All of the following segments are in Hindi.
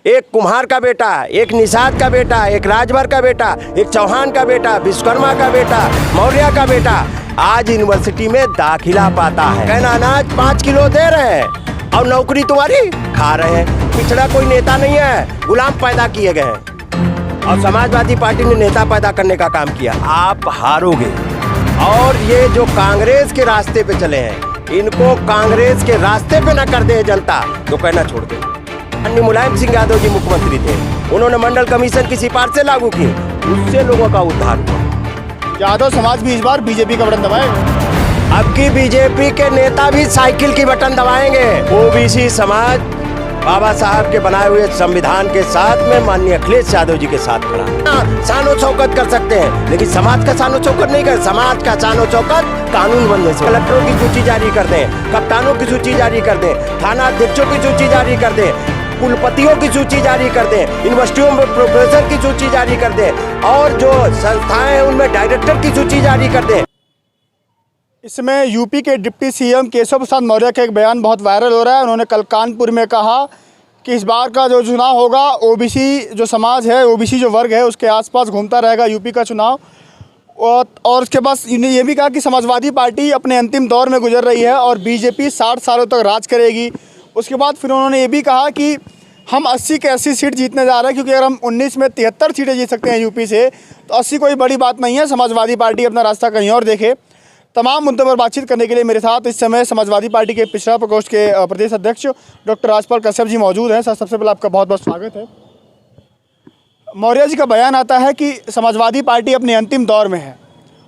एक कुम्हार का बेटा, एक निषाद का बेटा, एक राजभर का बेटा, एक चौहान का बेटा, विश्वकर्मा का बेटा, मौर्य का बेटा आज यूनिवर्सिटी में दाखिला पाता है। कहना अनाज 5 किलो दे रहे हैं और नौकरी तुम्हारी खा रहे हैं। पिछड़ा कोई नेता नहीं है, गुलाम पैदा किए गए हैं और समाजवादी पार्टी ने नेता पैदा करने का काम किया। आप हारोगे और ये जो कांग्रेस के रास्ते पे चले हैं, इनको कांग्रेस के रास्ते पे न कर दे जनता तो कहना छोड़ दे। अन्य मुलायम सिंह यादव जी मुख्यमंत्री थे, उन्होंने मंडल कमीशन की सिफारिशें लागू की, उससे लोगों का उद्धार हुआ। यादव समाज भी इस बार बीजेपी का बटन दबाएगा। अब की बीजेपी के नेता भी साइकिल की बटन दबाएंगे। ओबीसी समाज बाबा साहब के बनाए हुए संविधान के साथ में माननीय अखिलेश यादव जी के साथ खड़ा है। शानो चौकत कर सकते हैं लेकिन समाज का शानो चौकत नहीं कर। समाज का शानो चौकत कानून बनने से। कलेक्टरों की सूची जारी कर दें, कप्तानों की सूची जारी कर दें, थाना अध्यक्षों की सूची जारी कर दें, कुलपतियों की सूची जारी कर दें, यूनिवर्सिटियों में प्रोफेसर की सूची जारी कर दें और जो संस्थाएं हैं उनमें डायरेक्टर की सूची जारी कर दें। इसमें यूपी के डिप्टी सीएम केशव प्रसाद मौर्य का एक बयान बहुत वायरल हो रहा है। उन्होंने कल कानपुर में कहा कि इस बार का जो चुनाव होगा ओबीसी जो समाज है, ओबीसी जो वर्ग है उसके आसपास घूमता रहेगा यूपी का चुनाव। और उसके बाद ये भी कहा कि समाजवादी पार्टी अपने अंतिम दौर में गुजर रही है और बीजेपी 60 सालों तक राज करेगी। उसके बाद फिर उन्होंने ये भी कहा कि हम 80 के 80 सीट जीतने जा रहे हैं, क्योंकि अगर हम 19 में 73 सीटें जीत सकते हैं यूपी से तो 80 कोई बड़ी बात नहीं है। समाजवादी पार्टी अपना रास्ता कहीं और देखे। तमाम मुद्दों पर बातचीत करने के लिए मेरे साथ इस समय समाजवादी पार्टी के पिछड़ा प्रकोष्ठ के प्रदेश अध्यक्ष डॉक्टर राजपाल कश्यप जी मौजूद हैं। सर, सबसे पहले आपका बहुत बहुत स्वागत है। मौर्य जी का बयान आता है कि समाजवादी पार्टी अपने अंतिम दौर में है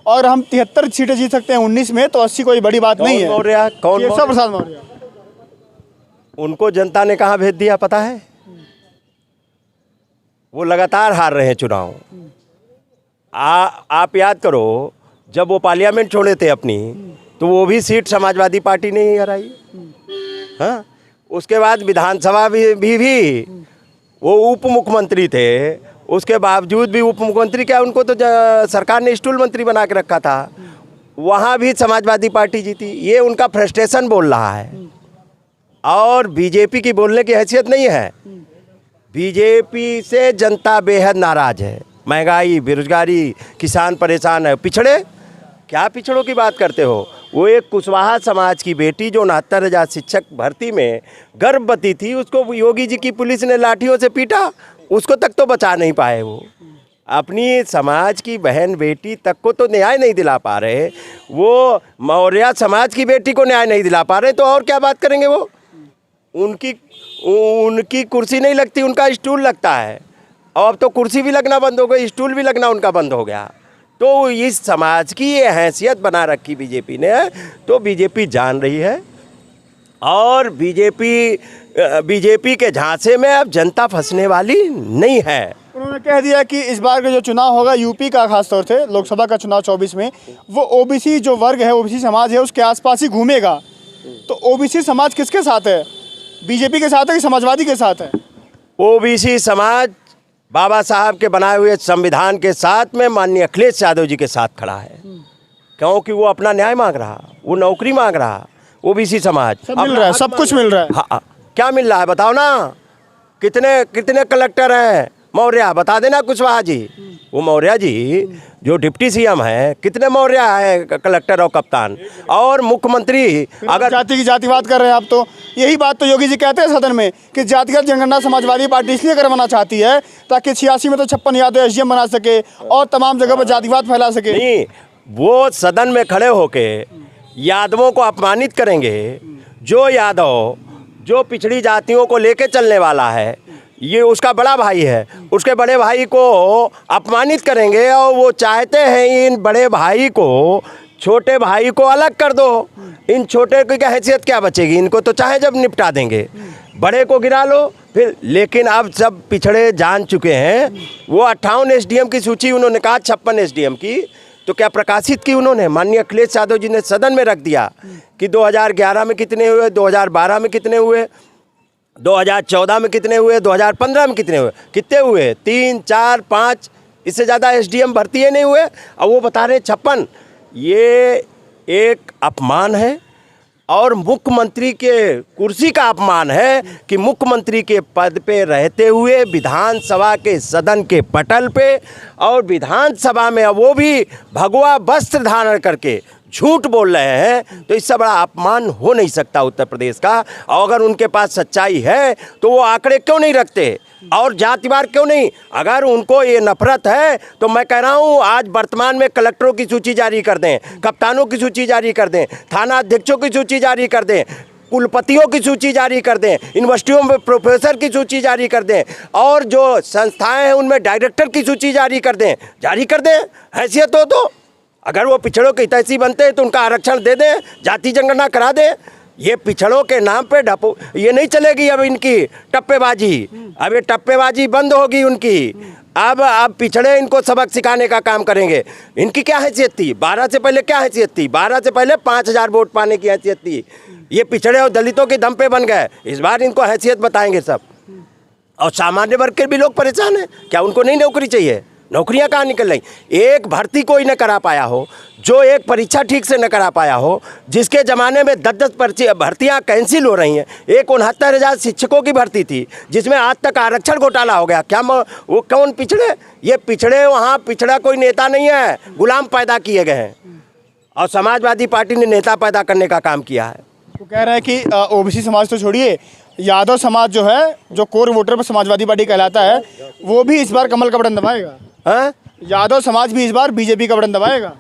और हम 73 सीटें जीत सकते हैं 19 में, तो 80 कोई बड़ी बात नहीं है। मौर्य कौन? केशव प्रसाद मौर्य। उनको जनता ने कहाँ भेज दिया पता है? वो लगातार हार रहे हैं चुनाव। आप याद करो, जब वो पार्लियामेंट छोड़े थे अपनी तो वो भी सीट समाजवादी पार्टी ने ही हराई। हाँ, उसके बाद विधानसभा भी वो उप मुख्यमंत्री थे, उसके बावजूद भी उप मुख्यमंत्री क्या, उनको तो सरकार ने स्टूल मंत्री बना के रखा था, वहाँ भी समाजवादी पार्टी जीती। ये उनका फ्रस्ट्रेशन बोल रहा है और बीजेपी की बोलने की हैसियत नहीं है। बीजेपी से जनता बेहद नाराज है। महंगाई, बेरोजगारी, किसान परेशान है। पिछड़े क्या पिछड़ों की बात करते हो? वो एक कुशवाहा समाज की बेटी जो 69,000 शिक्षक भर्ती में गर्भवती थी, उसको योगी जी की पुलिस ने लाठियों से पीटा, उसको तक तो बचा नहीं पाए। वो अपनी समाज की बहन बेटी तक को तो न्याय नहीं दिला पा रहे। वो मौर्य समाज की बेटी को न्याय नहीं दिला पा रहे तो और क्या बात करेंगे? वो उनकी कुर्सी नहीं लगती, उनका स्टूल लगता है। अब तो कुर्सी भी लगना बंद हो गई, स्टूल भी लगना उनका बंद हो गया। तो इस समाज की ये हैसियत बना रखी बीजेपी ने, तो बीजेपी जान रही है और बीजेपी के झांसे में अब जनता फंसने वाली नहीं है। उन्होंने कह दिया कि इस बार का जो चुनाव होगा यूपी का, खासतौर से लोकसभा का चुनाव 24 में, वो ओबीसी जो वर्ग है, ओबीसी समाज है, उसके आसपास ही घूमेगा। तो ओबीसी समाज किसके साथ है? बीजेपी के साथ है कि समाजवादी के साथ है? ओबीसी समाज बाबा साहब के बनाए हुए संविधान के साथ में माननीय अखिलेश यादव जी के साथ खड़ा है, क्योंकि वो अपना न्याय मांग रहा, वो नौकरी मांग रहा। ओबीसी समाज सब मिल रहा है, सब कुछ मिल रहा है। हाँ, क्या मिल रहा है बताओ ना? कितने कलेक्टर हैं? मौर्य बता देना कुशवाहा जी। वो मौर्य जी जो डिप्टी सीएम है, कितने मौर्य है कलेक्टर और कप्तान और मुख्यमंत्री? अगर जाति की जातिवाद कर रहे हैं आप, तो यही बात तो योगी जी कहते हैं सदन में कि जातिगत जनगणना समाजवादी पार्टी इसलिए करवाना चाहती है ताकि 86 में तो 56 यादव एसडीएम बना सके और तमाम जगह पर जातिवाद फैला सके। नहीं, वो सदन में खड़े होके यादवों को अपमानित करेंगे। जो यादव जो पिछड़ी जातियों को लेके चलने वाला है, ये उसका बड़ा भाई है, उसके बड़े भाई को अपमानित करेंगे और वो चाहते हैं इन बड़े भाई को, छोटे भाई को अलग कर दो। इन छोटे की हैसियत क्या बचेगी? इनको तो चाहे जब निपटा देंगे, बड़े को गिरा लो फिर। लेकिन अब सब पिछड़े जान चुके हैं। वो 58 एसडीएम की सूची उन्होंने कहा 56 एसडीएम की, तो क्या प्रकाशित की उन्होंने? माननीय अखिलेश यादव जी ने सदन में रख दिया कि 2011 में कितने हुए, 2012 में कितने हुए, 2014 में कितने हुए, 2015 में कितने हुए? कितने हुए? 3, 4, 5, इससे ज़्यादा एसडीएम भर्ती नहीं हुए और वो बता रहे 56। ये एक अपमान है और मुख्यमंत्री के कुर्सी का अपमान है कि मुख्यमंत्री के पद पे रहते हुए विधानसभा के सदन के पटल पे और विधानसभा में वो भी भगवा वस्त्र धारण करके झूठ बोल रहे हैं, तो इससे बड़ा अपमान हो नहीं सकता उत्तर प्रदेश का। और अगर उनके पास सच्चाई है तो वो आंकड़े क्यों नहीं रखते और जातिवार क्यों नहीं? अगर उनको ये नफरत है तो मैं कह रहा हूँ आज वर्तमान में कलेक्टरों की सूची जारी कर दें, कप्तानों की सूची जारी कर दें, थाना अध्यक्षों की सूची जारी कर दें, कुलपतियों की सूची जारी कर दें, यूनिवर्सिटियों में प्रोफेसर की सूची जारी कर दें, और जो संस्थाएं हैं उनमें डायरेक्टर की सूची जारी कर दें। हैसियत हो तो अगर वो पिछड़ों के हितैषी बनते हैं तो उनका आरक्षण दे दें, जाति जनगणना करा दें। ये पिछड़ों के नाम पे ये नहीं चलेगी अब इनकी टप्पेबाजी। अब ये टप्पेबाजी बंद होगी उनकी। अब पिछड़े इनको सबक सिखाने का काम करेंगे। इनकी क्या हैसियत थी 12 से पहले? क्या हैसियत थी 12 से पहले? 5000 वोट पाने की हैसियत थी। ये पिछड़े और दलितों के दम पे बन गए। इस बार इनको हैसियत बताएंगे सब। और सामान्य वर्ग के भी लोग परेशान हैं। क्या उनको नहीं नौकरी चाहिए? नौकरियां कहाँ निकल रही? एक भर्ती कोई न करा पाया हो, जो एक परीक्षा ठीक से न करा पाया हो, जिसके ज़माने में 10-10 भर्तियां कैंसिल हो रही हैं। एक 69,000 शिक्षकों की भर्ती थी जिसमें आज तक आरक्षण घोटाला हो गया। क्या वो कौन पिछड़े? ये पिछड़े, वहाँ पिछड़ा कोई नेता नहीं है, गुलाम पैदा किए गए हैं। और समाजवादी पार्टी ने नेता पैदा करने का काम किया है। वो कह रहे हैं कि ओबीसी समाज तो छोड़िए, यादव समाज जो है, जो कोर वोटर पर समाजवादी पार्टी कहलाता है, वो भी इस बार कमल का बटन दबाएगा। हाँ, यादव समाज भी इस बार बीजेपी का बटन दबाएगा।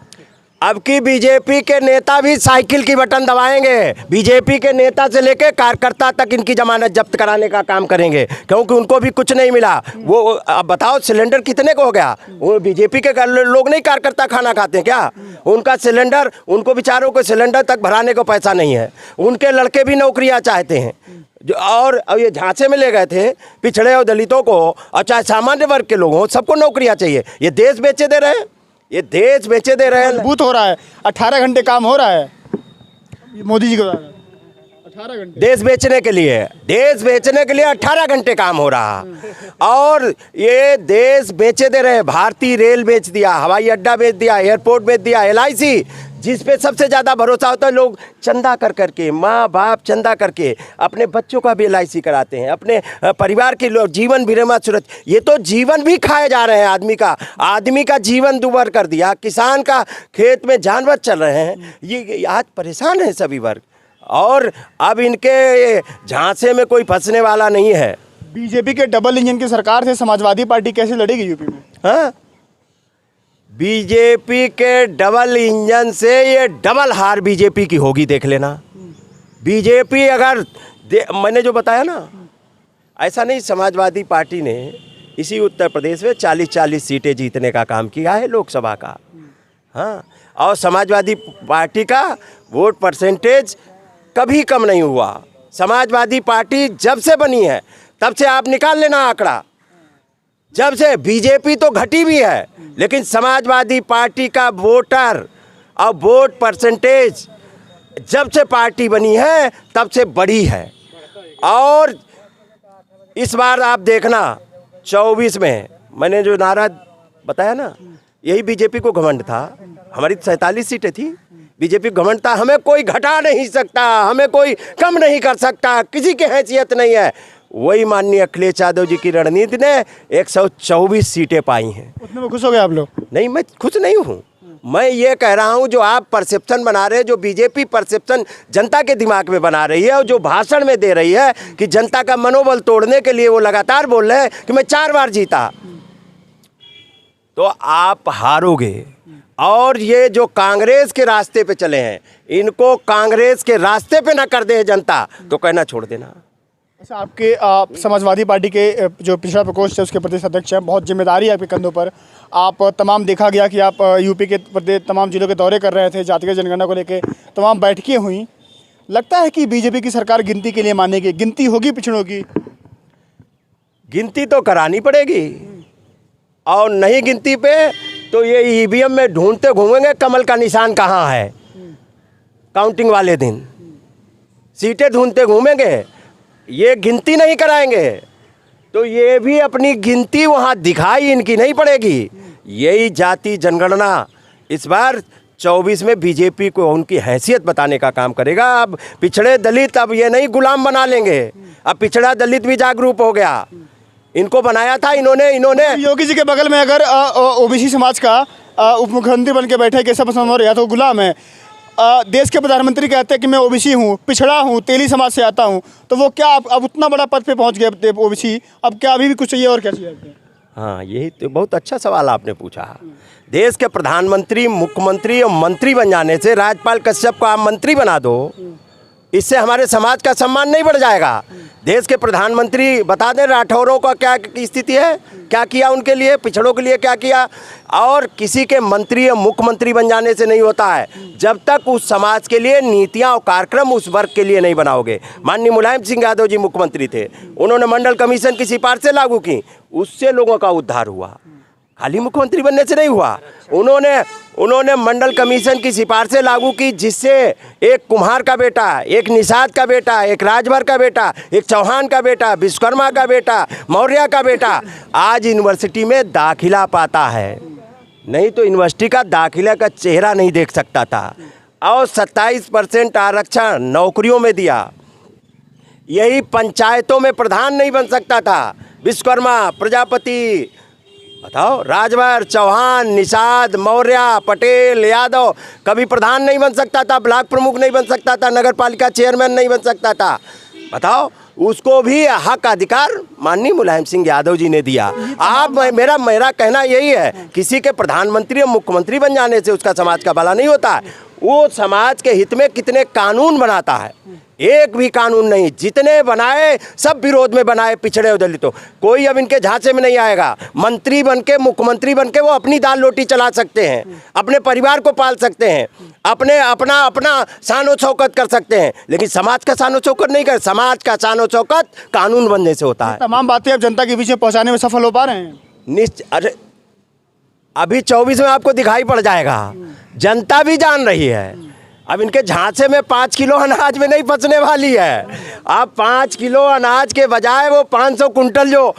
अब की बीजेपी के नेता भी साइकिल की बटन दबाएंगे। बीजेपी के नेता से लेकर कार्यकर्ता तक इनकी जमानत जब्त कराने का काम करेंगे, क्योंकि उनको भी कुछ नहीं मिला। वो अब बताओ सिलेंडर कितने को हो गया? वो बीजेपी के लोग नहीं कार्यकर्ता खाना खाते हैं क्या? उनका सिलेंडर, उनको बेचारों को सिलेंडर तक भराने को पैसा नहीं है। उनके लड़के भी नौकरियां चाहते हैं। और ये झांसे में ले गए थे पिछड़े और दलितों को, और चाहे सामान्य वर्ग के लोगों, सबको नौकरियां चाहिए। ये देश बेचे दे रहे हैं, ये देश बेचे दे रहे हैं। मजबूत हो रहा है, 18 घंटे काम हो रहा है मोदी जी के द्वारा। 18 घंटे देश बेचने के लिए 18 घंटे काम हो रहा। और ये देश बेचे दे रहे हैं। भारतीय रेल बेच दिया, हवाई अड्डा बेच दिया, एयरपोर्ट बेच दिया, LIC जिस पे सबसे ज़्यादा भरोसा होता है। लोग चंदा कर करके, माँ बाप चंदा करके अपने बच्चों का भी LIC कराते हैं, अपने परिवार के लोग जीवन बीमा सुरक्षा। ये तो जीवन भी खाए जा रहे हैं। आदमी का जीवन दुभर कर दिया। किसान का खेत में जानवर चल रहे हैं। ये आज परेशान है सभी वर्ग। और अब इनके झांसे में कोई फंसने वाला नहीं है। बीजेपी के डबल इंजन की सरकार से समाजवादी पार्टी कैसे लड़ेगी यूपी में? हाँ, बीजेपी के डबल इंजन से ये डबल हार बीजेपी की होगी, देख लेना। बीजेपी अगर मैंने जो बताया ना, ऐसा नहीं, समाजवादी पार्टी ने इसी उत्तर प्रदेश में 40-40 सीटें जीतने का काम किया है लोकसभा का। हाँ, और समाजवादी पार्टी का वोट परसेंटेज कभी कम नहीं हुआ। समाजवादी पार्टी जब से बनी है तब से आप निकाल लेना आंकड़ा, जब से। बीजेपी तो घटी भी है, लेकिन समाजवादी पार्टी का वोटर और वोट परसेंटेज जब से पार्टी बनी है तब से बड़ी है। और इस बार आप देखना 24 में मैंने जो नारा बताया ना, यही बीजेपी को घमंड था। हमारी 47 सीटें थी, बीजेपी को घमंड था। हमें कोई घटा नहीं सकता, हमें कोई कम नहीं कर सकता, किसी की हैसियत नहीं है। वही माननीय अखिलेश यादव जी की रणनीति ने 124 सीटें पाई हैं। उतने में खुश हो गए आप लोग? नहीं, मैं खुश नहीं हूँ। मैं ये कह रहा हूँ जो आप परसेप्शन बना रहे हैं, जो बीजेपी परसेप्शन जनता के दिमाग में बना रही है और जो भाषण में दे रही है कि जनता का मनोबल तोड़ने के लिए वो लगातार बोल रहे हैं कि मैं 4 बार जीता, तो आप हारोगे। और ये जो कांग्रेस के रास्ते पे चले हैं, इनको कांग्रेस के रास्ते पे ना कर दे जनता तो कहना छोड़ देना। अच्छा, आपके समाजवादी पार्टी के जो पिछड़ा प्रकोष्ठ है उसके प्रदेश अध्यक्ष हैं, बहुत जिम्मेदारी है आपके कंधों पर। आप तमाम देखा गया कि आप यूपी के प्रदेश तमाम जिलों के दौरे कर रहे थे, जातिगत जनगणना को लेकर तमाम बैठकें हुई। लगता है कि बीजेपी की सरकार गिनती के लिए मानेगी? गिनती होगी पिछड़ों की? गिनती तो करानी पड़ेगी, और नहीं गिनती पे तो ये EVM में ढूंढते घूमेंगे कमल का निशान कहाँ है। काउंटिंग वाले दिन सीटें ढूंढते घूमेंगे, ये गिनती नहीं कराएंगे तो ये भी अपनी गिनती वहाँ दिखाई इनकी नहीं पड़ेगी। यही जाति जनगणना इस बार 24 में बीजेपी को उनकी हैसियत बताने का काम करेगा। अब पिछड़े दलित अब ये नहीं गुलाम बना लेंगे, अब पिछड़ा दलित भी जागरूक हो गया। इनको बनाया था इन्होंने योगी जी के बगल में अगर ओबीसी समाज का उप मुख्यमंत्री बन के बैठे केशव प्रसाद मौर्य तो गुलाम है। देश के प्रधानमंत्री कहते हैं कि मैं ओबीसी हूँ, पिछड़ा हूँ, तेली समाज से आता हूँ, तो वो क्या अब उतना बड़ा पद पे पहुँच गए ओबीसी, अब क्या अभी भी कुछ चाहिए और क्या चाहिए? हाँ, यही तो बहुत अच्छा सवाल आपने पूछा। देश के प्रधानमंत्री, मुख्यमंत्री और मंत्री बन जाने से राजपाल कश्यप को आप मंत्री बना दो, इससे हमारे समाज का सम्मान नहीं बढ़ जाएगा। देश के प्रधानमंत्री बता दें राठौरों का क्या स्थिति है, क्या किया उनके लिए, पिछड़ों के लिए क्या किया। और किसी के मंत्री या मुख्यमंत्री बन जाने से नहीं होता है, जब तक उस समाज के लिए नीतियां और कार्यक्रम उस वर्ग के लिए नहीं बनाओगे। माननीय मुलायम सिंह यादव जी मुख्यमंत्री थे, उन्होंने मंडल कमीशन की सिफारिशें लागू की, उससे लोगों का उद्धार हुआ, खाली मुख्यमंत्री बनने से नहीं हुआ। उन्होंने मंडल कमीशन की सिफारिशें लागू की, जिससे एक कुम्हार का बेटा, एक निषाद का बेटा, एक राजभर का बेटा, एक चौहान का बेटा, विश्वकर्मा का बेटा, मौर्य का बेटा आज यूनिवर्सिटी में दाखिला पाता है। नहीं तो यूनिवर्सिटी का दाखिला का चेहरा नहीं देख सकता था। और 27% आरक्षण नौकरियों में दिया। यही पंचायतों में प्रधान नहीं बन सकता था, विश्वकर्मा, प्रजापति, बताओ, राजभर, चौहान, निषाद, मौर्य, पटेल, यादव कभी प्रधान नहीं बन सकता था, ब्लॉक प्रमुख नहीं बन सकता था, नगर पालिका चेयरमैन नहीं बन सकता था। बताओ, उसको भी हक अधिकार माननीय मुलायम सिंह यादव जी ने दिया। आप मेरा कहना यही है, किसी के प्रधानमंत्री और मुख्यमंत्री बन जाने से उसका समाज का भला नहीं होता है। वो समाज के हित में कितने कानून बनाता है, एक भी कानून नहीं, जितने बनाए सब विरोध में बनाए पिछड़े और दलितों। कोई अब इनके झांसे में नहीं आएगा। मंत्री बनके, मुख्यमंत्री बनके वो अपनी दाल रोटी चला सकते हैं, अपने परिवार को पाल सकते हैं, अपना शानो चौकत कर सकते हैं, लेकिन समाज का शानो चौकत नहीं कर। समाज का शानो चौकत कानून बनने से होता है। तमाम बातें अब जनता के बीच में पहुँचाने में सफल हो पा रहे हैं? अरे अभी 24 में आपको दिखाई पड़ जाएगा, जनता भी जान रही है। अब इनके झांसे में 5 किलो अनाज में नहीं फंसने वाली है। अब 5 किलो अनाज के बजाय वो 500 कुंटल जो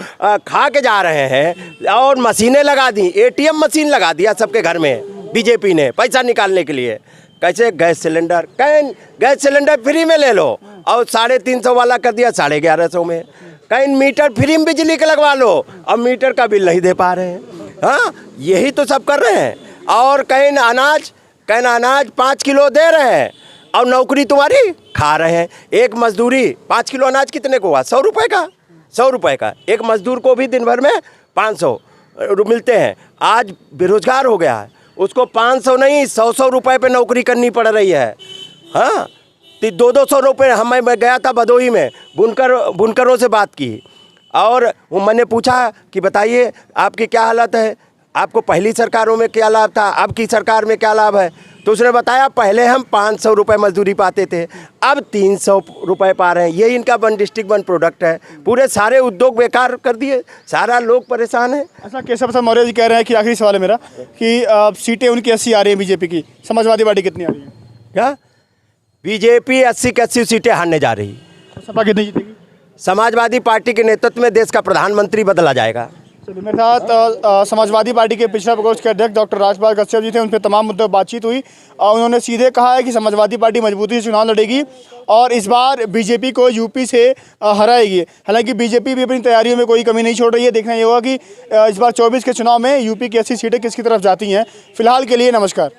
खा के जा रहे हैं, और मशीनें लगा दी, ATM मशीन लगा दिया सबके घर में बीजेपी ने पैसा निकालने के लिए। कैसे? गैस सिलेंडर, कहीं गैस सिलेंडर फ्री में ले लो, और 350 वाला कर दिया 1150 में। कहीं मीटर फ्री में बिजली का लगवा लो, अब मीटर का बिल नहीं दे पा रहे हैं। हाँ, यही तो सब कर रहे हैं। और कहीं अनाज 5 किलो दे रहे हैं और नौकरी तुम्हारी खा रहे हैं। एक मजदूरी 5 किलो अनाज कितने को हुआ? 100 रुपये का, 100 रुपये का। एक मजदूर को भी दिन भर में 500 मिलते हैं। आज बेरोजगार हो गया है, उसको 500 नहीं 100 रुपये पे नौकरी करनी पड़ रही है। हाँ, 200 रुपये। मैं गया था भदोही में, बुनकरों से बात की, और मैंने पूछा कि बताइए आपकी क्या हालत है, आपको पहली सरकारों में क्या लाभ था, अब की सरकार में क्या लाभ है? तो उसने बताया पहले हम 500 रुपये मजदूरी पाते थे, अब 300 रुपये पा रहे हैं। यही इनका वन डिस्ट्रिक्ट वन प्रोडक्ट है। पूरे सारे उद्योग बेकार कर दिए, सारा लोग परेशान है। अच्छा, केशव प्रसाद मौर्य जी कह रहे हैं कि आखिरी सवाल है मेरा कि सीटें उनकी 80 आ रही हैं बीजेपी की, समाजवादी पार्टी कितनी आ रही है? क्या? बीजेपी 80 की 80 सीटें हारने जा रही। सपा कितनी जीतेगी? समाजवादी पार्टी के नेतृत्व में देश का प्रधानमंत्री बदला जाएगा। चलिए, मेरे साथ समाजवादी पार्टी के पिछड़ा प्रकोष्ठ के अध्यक्ष डॉक्टर राजपाल कश्यप जी थे। उन पर तमाम मुद्दों पर बातचीत हुई और उन्होंने सीधे कहा है कि समाजवादी पार्टी मजबूती से चुनाव लड़ेगी और इस बार बीजेपी को यूपी से हराएगी। हालांकि बीजेपी भी अपनी तैयारियों में कोई कमी नहीं छोड़ रही है। देखना ये होगा कि इस बार 24 के चुनाव में यूपी की 80 सीटें किसकी तरफ जाती हैं। फिलहाल के लिए नमस्कार।